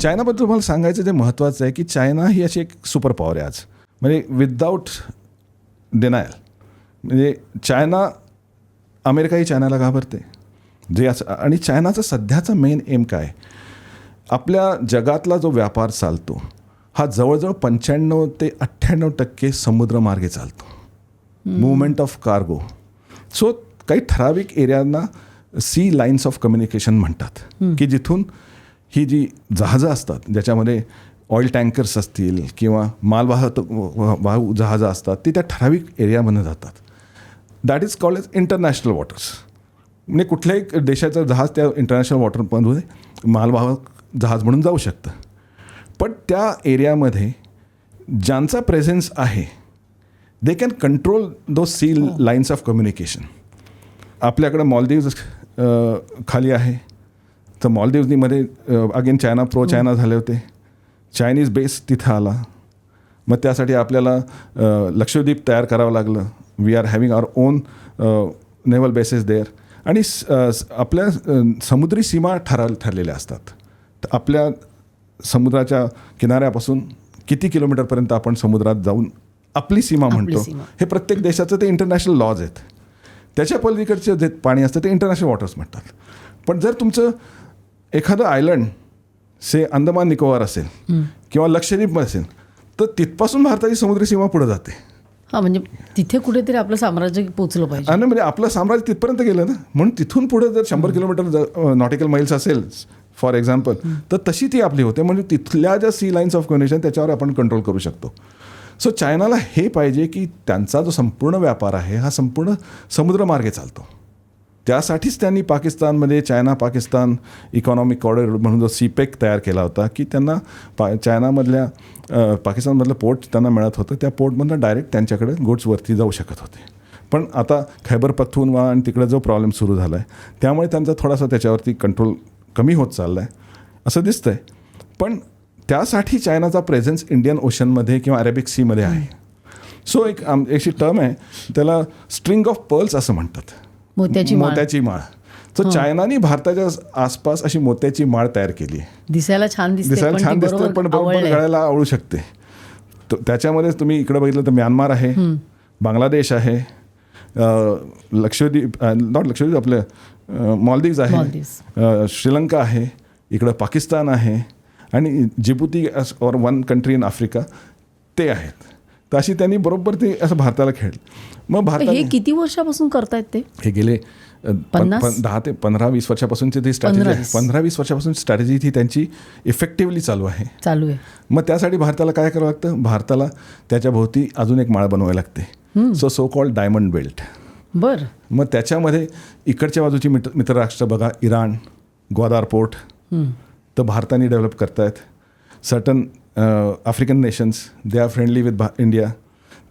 चायनाबद्दल तुम्हाला सांगायचं जे महत्त्वाचं आहे की चायना ही अशी एक सुपर पॉवर आहे आज, म्हणजे विदाऊट डिनायल. म्हणजे चायना, अमेरिकाही चायनाला घाबरते जे असं. आणि चायनाचा सध्याचा मेन एम काय, आपल्या जगातला जो व्यापार चालतो हा जवळजवळ 95 ते 98% समुद्रमार्गे चालतो, मुवमेंट ऑफ कार्गो. सो काही ठराविक एरियांना सी लाईन्स ऑफ कम्युनिकेशन म्हणतात, की जिथून ही जी जहाजं असतात ज्याच्यामध्ये ऑइल टँकर्स असतील किंवा वाहू जहाजं असतात ती त्या ठराविक एरियामध्ये जातात. That is called as international waters. म्हणजे कुठल्याही देशाचं जहाज त्या इंटरनॅशनल वॉटरमध्ये मालवाहक जहाज म्हणून जाऊ शकतं. पण त्या एरियामध्ये ज्यांचा प्रेझेन्स आहे they can control the sea lines of communication. आपल्याकडं मॉलदीव्ज खाली आहे, तर मॉलदीव्जमध्ये अगेन प्रो चायना झाले होते. चायनीज बेस तिथं आला. मग त्यासाठी आपल्याला लक्षद्वीप तयार करावं लागलं. We are having our own naval bases there. आणि आपल्या समुद्री सीमा ठरलेल्या असतात. तर आपल्या समुद्राच्या किनाऱ्यापासून किती किलोमीटरपर्यंत आपण समुद्रात जाऊन आपली सीमा म्हणतो, हे प्रत्येक देशाचं ते इंटरनॅशनल लॉज आहेत. त्याच्या पलीकडचे जे पाणी असतं ते इंटरनॅशनल वॉटर्स म्हणतात. पण जर तुमचं एखादं आयलंड से अंदमान निकोबार असेल किंवा लक्षद्वीप असेल तर तिथपासून भारताची समुद्री सीमा पुढे जाते. हां, म्हणजे तिथे कुठेतरी आपलं साम्राज्य पोचलं पाहिजे. आणि म्हणजे आपलं साम्राज्य तिथपर्यंत गेलं ना, म्हणून तिथून पुढे जर 100 किलोमीटर नॉटिकल माइल्स असेल फॉर एक्झाम्पल, तर तशी ती आपली होते. म्हणजे तिथल्या ज्या सी लाईन्स ऑफ कम्युनिकेशन त्याच्यावर आपण कंट्रोल करू शकतो. सो चायनाला हे पाहिजे की त्यांचा जो संपूर्ण व्यापार आहे हा संपूर्ण समुद्रमार्गे चालतो. त्यासाठीच त्यांनी पाकिस्तानमध्ये चायना पाकिस्तान इकॉनॉमिक कॉरिडॉर म्हणून जो सीपेक तयार केला होता, की त्यांना चायनामधल्या पाकिस्तानमधलं पोर्ट त्यांना मिळत होतं. त्या पोर्टमधनं डायरेक्ट त्यांच्याकडे गुड्सवरती जाऊ शकत होते. पण आता खैबर पख्तूनवा आणि तिकडे जो प्रॉब्लेम सुरू झाला आहे त्यामुळे त्यांचा थोडासा त्याच्यावरती कंट्रोल कमी होत चालला आहे असं दिसतं आहे. पण त्यासाठी चायनाचा प्रेझेन्स इंडियन ओशनमध्ये किंवा अरेबिक सीमध्ये आहे. सो एक अशी टर्म आहे त्याला स्ट्रिंग ऑफ पर्ल्स असं म्हणतात, मोत्याची माळ. तर चायनाने भारताच्या आसपास अशी मोत्याची माळ तयार केली आहे. दिसायला छान दिसते पण बरोबर गळ्याला आवडू शकते. त्याच्यामध्ये तुम्ही इकडे बघितलं तर म्यानमार आहे, बांगलादेश आहे, लक्षद्वीप आपलं मॉलदीव्ज आहे, श्रीलंका आहे, इकडं पाकिस्तान आहे आणि जिबुती और वन कंट्री इन आफ्रिका ते आहेत. तर अशी त्यांनी बरोबर ते असं भारताला खेळलं. मग भारतात हे किती वर्षापासून करतायत ते? हे गेले 10 ते 15-20 वर्षापासूनची ती स्ट्रॅटेजी आहे. 15-20 वर्षापासून स्ट्रॅटेजी ती त्यांची इफेक्टिव्हली चालू आहे. मग त्यासाठी भारताला काय करावं लागतं, भारताला त्याच्या भोवती अजून एक माळ बनवावी लागते. So called diamond belt. बरं. मग त्याच्यामध्ये इकडच्या बाजूची मित्रराष्ट्र बघा, इराण, ग्वादार पोर्ट तर भारताने डेव्हलप करतायत. Certain African nations they are friendly with India.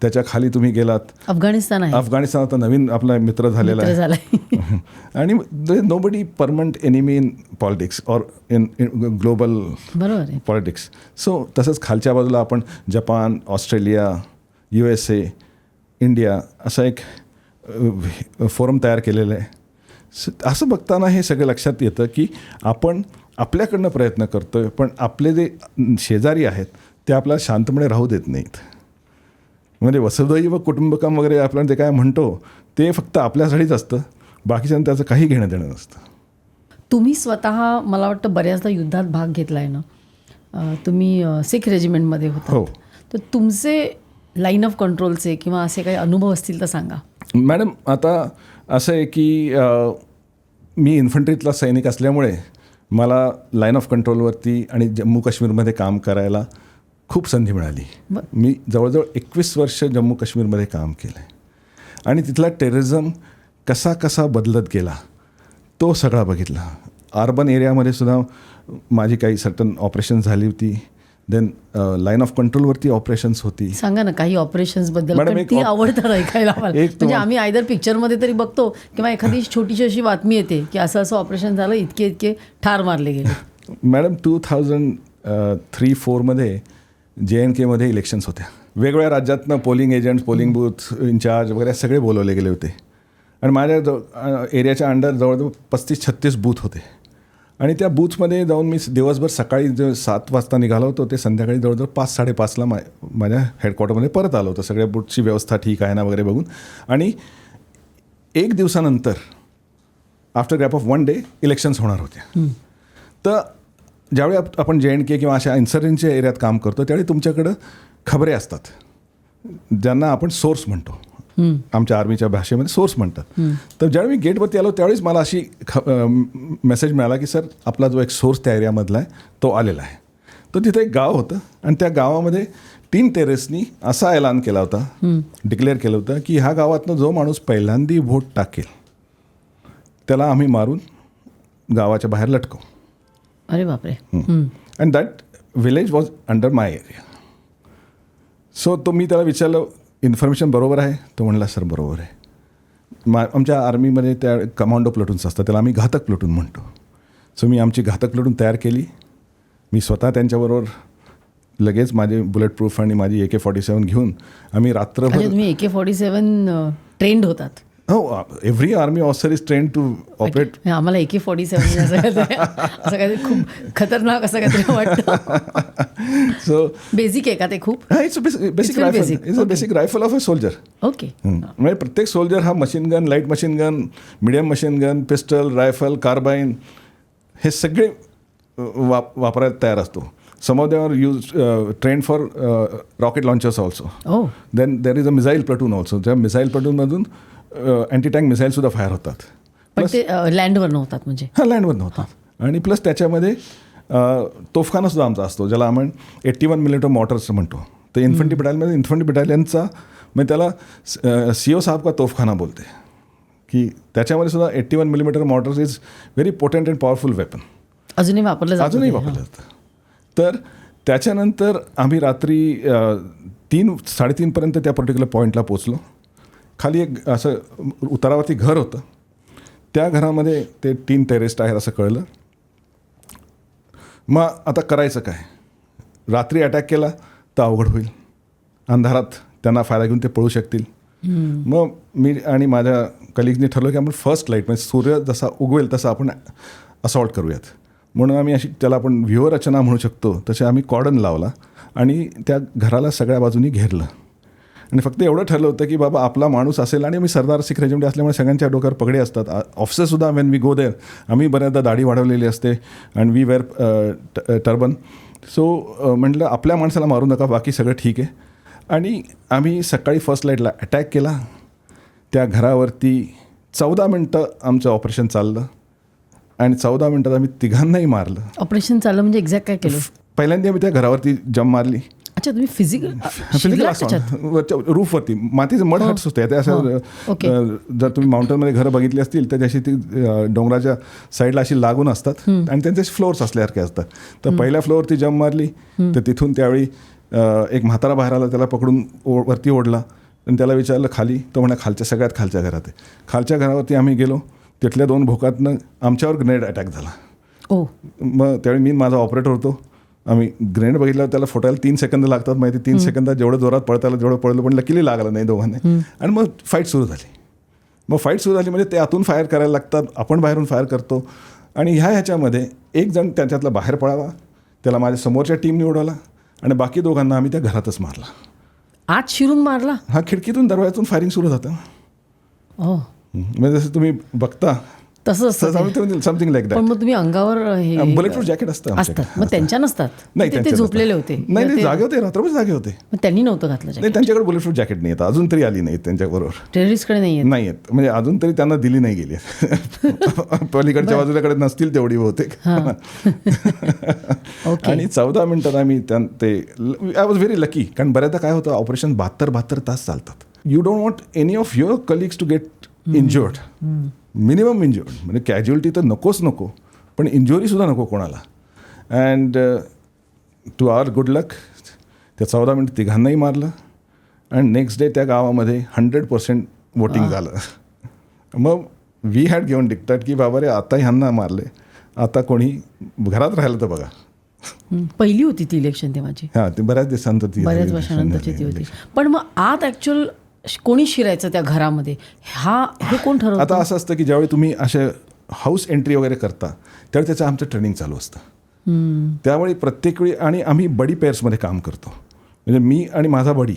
त्याच्या खाली तुम्ही गेलात अफगाणिस्तान आता नवीन आपला मित्र झालेला आहे. आणि nobody permanent enemy in politics और इन ग्लोबल पॉलिटिक्स. सो तसंच खालच्या बाजूला आपण जपान, ऑस्ट्रेलिया, USA, इंडिया असा एक फोरम तयार केलेला आहे. असं बघताना हे सगळं लक्षात येतं की आपण आपल्याकडनं प्रयत्न करतोय पण आपले जे शेजारी आहेत ते आपल्याला शांतपणे राहू देत नाहीत. म्हणजे वसुधैव कुटुंबकम वगैरे आपण जे काय म्हणतो ते फक्त आपल्यासाठीच असतं, बाकीच्यांना त्याचं काही घेणं देणं नसतं. तुम्ही स्वतः मला वाटतं बऱ्याचदा युद्धात भाग घेतला आहे ना, तुम्ही सिख रेजिमेंटमध्ये होता. हो. तर तुमचे लाईन ऑफ कंट्रोलचे किंवा असे काही अनुभव असतील तर सांगा. मॅडम आता असं आहे की मी इन्फंट्रीतला सैनिक असल्यामुळे मला लाईन ऑफ कंट्रोलवरती आणि जम्मू काश्मीरमध्ये काम करायला खूप संधी मिळाली. मी जवळजवळ 21 वर्ष जम्मू काश्मीरमध्ये काम केलं आहे आणि तिथला टेररिझम कसा बदलत गेला तो सगळा बघितला. अर्बन एरियामध्ये सुद्धा माझी काही सर्टन ऑपरेशन्स झाली होती. देन लाईन ऑफ कंट्रोलवरती ऑपरेशन्स होती. सांगा ना काही ऑपरेशन्सबद्दल. ती आवडतं ऐकायला. म्हणजे आम्ही आयदर पिक्चरमध्ये तरी बघतो किंवा एखादी छोटीशी अशी बातमी येते की असं ऑपरेशन झालं, इतके ठार मारले गेले. मॅडम 2003-04 मध्ये JNKमध्ये इलेक्शन्स होत्या. वेगवेगळ्या राज्यातनं polling agents, polling booth incharge वगैरे सगळे बोलवले गेले होते आणि माझ्या एरियाच्या अंडर जवळजवळ 35-36 बूथ होते आणि त्या बूथमध्ये जाऊन मी दिवसभर सकाळी जे 7 वाजता निघालो होतो ते संध्याकाळी जवळजवळ 5-5:30ला माझ्या हेडक्वॉर्टरमध्ये परत आलो होतो, सगळ्या बूथची व्यवस्था ठीक आहे ना वगैरे बघून. आणि 1 दिवसानंतर after gap of 1 day elections होणार होत्या. तर ज्यावेळी आपण JNK किंवा अशा इन्सर्जन्सीच्या एरियात काम करतो त्यावेळी तुमच्याकडं खबरे असतात ज्यांना आपण सोर्स म्हणतो, आमच्या आर्मीच्या भाषेमध्ये सोर्स म्हणतात. तर ज्यावेळी मी गेटवरती आलो त्यावेळीच मला अशी मेसेज मिळाला की सर आपला जो एक सोर्स त्या एरियामधला आहे तो आलेला आहे. तर तिथे एक गाव होतं आणि त्या गावामध्ये 3 टेरेसनी असा ऐलान केला होता, डिक्लेअर केलं होतं की ह्या गावातनं जो माणूस पहिल्यांदा व्होट टाकेल त्याला आम्ही मारून गावाच्या बाहेर लटकवू. अरे बापरे. And that village was under my area. So तो मी त्याला विचारलं इन्फॉर्मेशन बरोबर आहे? तो म्हणला सर बरोबर आहे. आमच्या आर्मीमध्ये त्या कमांडो प्लटून्स असतात त्याला आम्ही घातक प्लटून म्हणतो. सो मी आमची घातक प्लटून तयार केली. मी स्वतः त्यांच्याबरोबर लगेच माझे बुलेट प्रूफ आणि माझी AK-47 घेऊन आम्ही रात्रभर. तुम्ही AK-47 ट्रेंड होतात? हो, every army officer is train to operate. आम्हाला AK-47 असं काहीतरी खूप खतरनाक असं काहीतरी वाटतं. सो बेसिक आहे का ते खूप? It's basic rifle. It's a basic rifle of a soldier. Okay. म्हणजे प्रत्येक सोल्जर हा machine gun, light machine gun, medium machine gun, pistol, rifle, carbine हे सगळे वापरायला तयार असतो. Some of them are used, trained for rocket launchers also. Oh. Then there is a missile platoon also. त्या missile प्लटूनमधून anti tank मिसाईलसुद्धा fire होतात. पण ते लँडवर नव्हतात म्हणजे? हां, लँडवर नव्हतात. आणि प्लस त्याच्यामध्ये तोफखानासुद्धा आमचा असतो ज्याला आपण 81 mm मॉटर्स म्हणतो. तर इन्फंट्री बटालियनमध्ये इन्फंट्री बटालियनचा म्हणजे त्याला CO साहब का तोफखाना बोलते की त्याच्यामध्ये सुद्धा 81 mm mortars is very potent and powerful weapon. अजूनही वापरलं जातं. तर त्याच्यानंतर आम्ही रात्री 3-3:30पर्यंत त्या पर्टिक्युलर पॉईंटला पोचलो. खाली एक असं उतारावरती घर होतं. त्या घरामध्ये ते 3 टेरेस्ट आहेत असं कळलं. मग आता करायचं काय? रात्री अटॅक केला तर अवघड होईल, अंधारात त्यांना फायदा घेऊन ते पळू शकतील. मग मी आणि माझ्या कलिग्सनी ठरवलं की आपण फर्स्ट लाईट म्हणजे सूर्य जसा उगवेल तसा आपण असॉल्ट करूयात. म्हणून आम्ही अशी त्याला आपण व्यूहरचना म्हणू शकतो तसे आम्ही कॉर्डन लावला आणि त्या घराला सगळ्या बाजूनी घेरलं. आणि फक्त एवढं ठरलं होतं की बाबा आपला माणूस असेल. आणि आम्ही सरदार सिख रेजिमेंट असल्यामुळे सगळ्यांच्या डोक्यावर पगडे असतात. ऑफिसरसुद्धा वेन वी गो देअर आम्ही बऱ्याचदा दाढी वाढवलेली असते and we wear turban. So म्हटलं आपल्या माणसाला मारू नका, बाकी सगळं ठीक आहे. आणि आम्ही सकाळी फर्स्ट लाईटला अटॅक केला. त्या घरावरती 14 मिनटं आमचं ऑपरेशन चाललं आणि 14 मिनटात आम्ही तिघांनाही मारलं. ऑपरेशन चाललं म्हणजे एक्झॅक्ट काय केलं? पहिल्यांदा आम्ही त्या घरावरती जंप मारली. अच्छा, तुम्ही फिजिकल रूफवरती मातीचं मड हट्स होते ते असं. जर तुम्ही माउंटनमध्ये घरं बघितली असतील तर जशी ती डोंगराच्या साईडला अशी लागून असतात आणि त्यांचे फ्लोअर्स असल्यासारखे असतात. तर पहिल्या फ्लोअरवरती जंप मारली तर तिथून त्यावेळी एक म्हातारा बाहेर आला, त्याला पकडून वरती ओढला आणि त्याला विचारलं खाली. तो म्हणा खालच्या सगळ्यात खालच्या घरात आहे. खालच्या घरावरती आम्ही गेलो. तिथल्या 2 भोकातनं आमच्यावर ग्रेनेड अटॅक झाला. मग त्यावेळी मी माझा ऑपरेटर होतो. आम्ही ग्रेनेड बघितल्यावर त्याला फुटायला 3 सेकंद लागतात माहिती. 3 सेकंदात जेवढं जोरात पळतायला जेवढं पळलं पण लकीली लागलं नाही दोघांनी. आणि मग फाईट सुरू झाली. म्हणजे ते आतून फायर करायला लागतात, आपण बाहेरून फायर करतो. आणि ह्याच्यामध्ये एक जण त्याच्यातला बाहेर पळाला, त्याला माझ्या समोरच्या टीमने उडवला आणि बाकी दोघांना आम्ही त्या घरातच मारला. आत शिरून मारला? हा, खिडकीतून दरवाजातून फायरिंग सुरू झालं. म्हणजे जसं तुम्ही बघता तसं समथिंग लाईक दॅट. पण मग तुम्ही अंगावर बुलेट प्रूफ जॅकेट असतं? मग त्यांच्या नसतात? नाही, ते झोपलेले होते. नाही, जागे होते, रात्रभर जागे होते. त्यांनी नव्हतं घातलं? नाही, त्यांच्याकडे बुलेट प्रूफ जॅकेट नाही येत अजून तरी, आली नाहीत त्यांच्याबरोबर. टेररिस्टकडे नाही येत म्हणजे अजून तरी त्यांना दिली नाही गेली. पलीकडच्या बाजूल्याकडे नसतील तेवढी बहुतेक. आणि 14 मिनिटात आम्ही ते आय वॉज व्हेरी लकी. कारण बऱ्याचदा काय होतं, ऑपरेशन 72 तास चालतात. You don't want any of your colleagues to get injured. Minimum injured म्हणजे कॅज्युअलिटी तर नको, पण इंज्युरीसुद्धा नको कोणाला. And to our good luck त्या 14 मिनिट तिघांनाही मारलं. आणि नेक्स्ट डे त्या गावामध्ये 100% वोटिंग झालं. मग वी हॅड गिव्हन डिक्टेट की बाबा रे आता ह्यांना मारले, आता कोणी घरात राहिलं तर बघा. पहिली होती ती इलेक्शन तेव्हाची? हां, ती बऱ्याच दिवसांतर, बऱ्याच वर्षानंतरची ती होती. पण मग आत ॲक्च्युअल कोणी शिरायचं त्या घरामध्ये, हे कोण ठरवतं? आता असं असतं की ज्यावेळी तुम्ही असे हाऊस एंट्री वगैरे करता त्यावेळी त्याचं आमचं ट्रेनिंग चालू असतं. त्यामुळे प्रत्येक वेळी आणि आम्ही बडी पेअर्समध्ये काम करतो. म्हणजे मी आणि माझा बडी,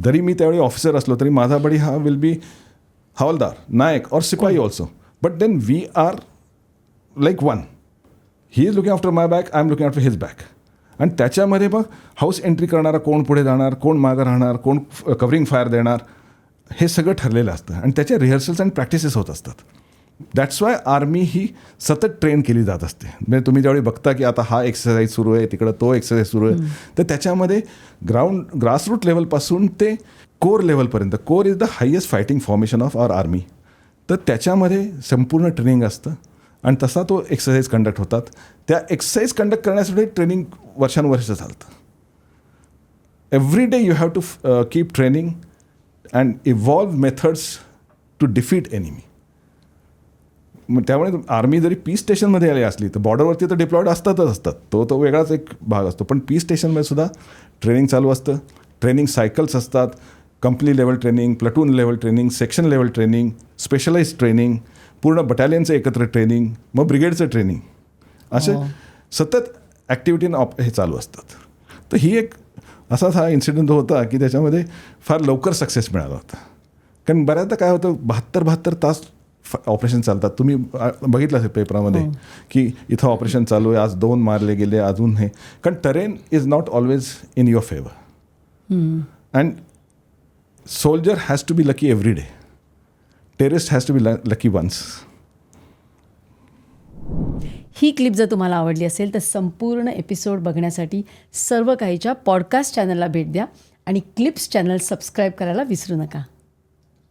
जरी मी त्यावेळी ऑफिसर असलो तरी माझा बडी हा विल बी हवालदार, नायक और सिपाही also, but then we are like one. He is looking after my back, I am looking after his back. आणि त्याच्यामध्ये मग हाऊस एंट्री करणारा कोण पुढे जाणार, कोण मागं राहणार, कोण कव्हरिंग फायर देणार, हे सगळं ठरलेलं असतं. आणि त्याचे रिहर्सल्स आणि प्रॅक्टिसेस होत असतात. दॅट्स वाय आर्मी ही सतत ट्रेन केली जात असते. म्हणजे तुम्ही ज्यावेळी बघता की आता हा एक्सरसाइज सुरू आहे, तिकडं तो एक्सरसाइज सुरू आहे, तर त्याच्यामध्ये ग्रासरूट लेवलपासून ते कोर लेवलपर्यंत, corps is the highest fighting formation of our army, तर त्याच्यामध्ये संपूर्ण ट्रेनिंग असतं. आणि तसा तो एक्सरसाइज कंडक्ट होतात. त्या एक्सरसाइज कंडक्ट करण्यासाठी ट्रेनिंग वर्षानुवर्ष चालतं. Every day you have to keep training and evolve methods to defeat enemy. मग त्यामुळे आर्मी जरी पीस स्टेशनमध्ये आली असली तर बॉर्डरवरती तर डिप्लॉयड असतात, तो वेगळाच एक भाग असतो. पण पीस स्टेशनमध्ये सुद्धा ट्रेनिंग चालू असतं. ट्रेनिंग सायकल्स असतात. Company level training, platoon level training, section level training, specialise training, पूर्ण बटालियनचं एकत्र ट्रेनिंग, मग ब्रिगेडचं ट्रेनिंग, असे सतत ॲक्टिव्हिटी हे चालू असतात. तर ही एक असाच हा इन्सिडेंट होता की त्याच्यामध्ये फार लवकर सक्सेस मिळाला होता. कारण बऱ्याचदा काय होतं 72 तास ऑपरेशन चालतात. तुम्ही बघितलं असेल पेपरामध्ये की इथं ऑपरेशन चालू आहे, आज 2 मारले गेले, अजून हे. कारण terrain is not always in your favour and soldier has to be lucky every day. Terrorist has to be lucky once. ही क्लिप जर तुम्हाला आवडली असेल तर संपूर्ण एपिसोड बघण्यासाठी सर्व काहीच्या पॉडकास्ट चॅनलला भेट द्या आणि क्लिप्स चॅनल सबस्क्राईब करायला विसरू नका.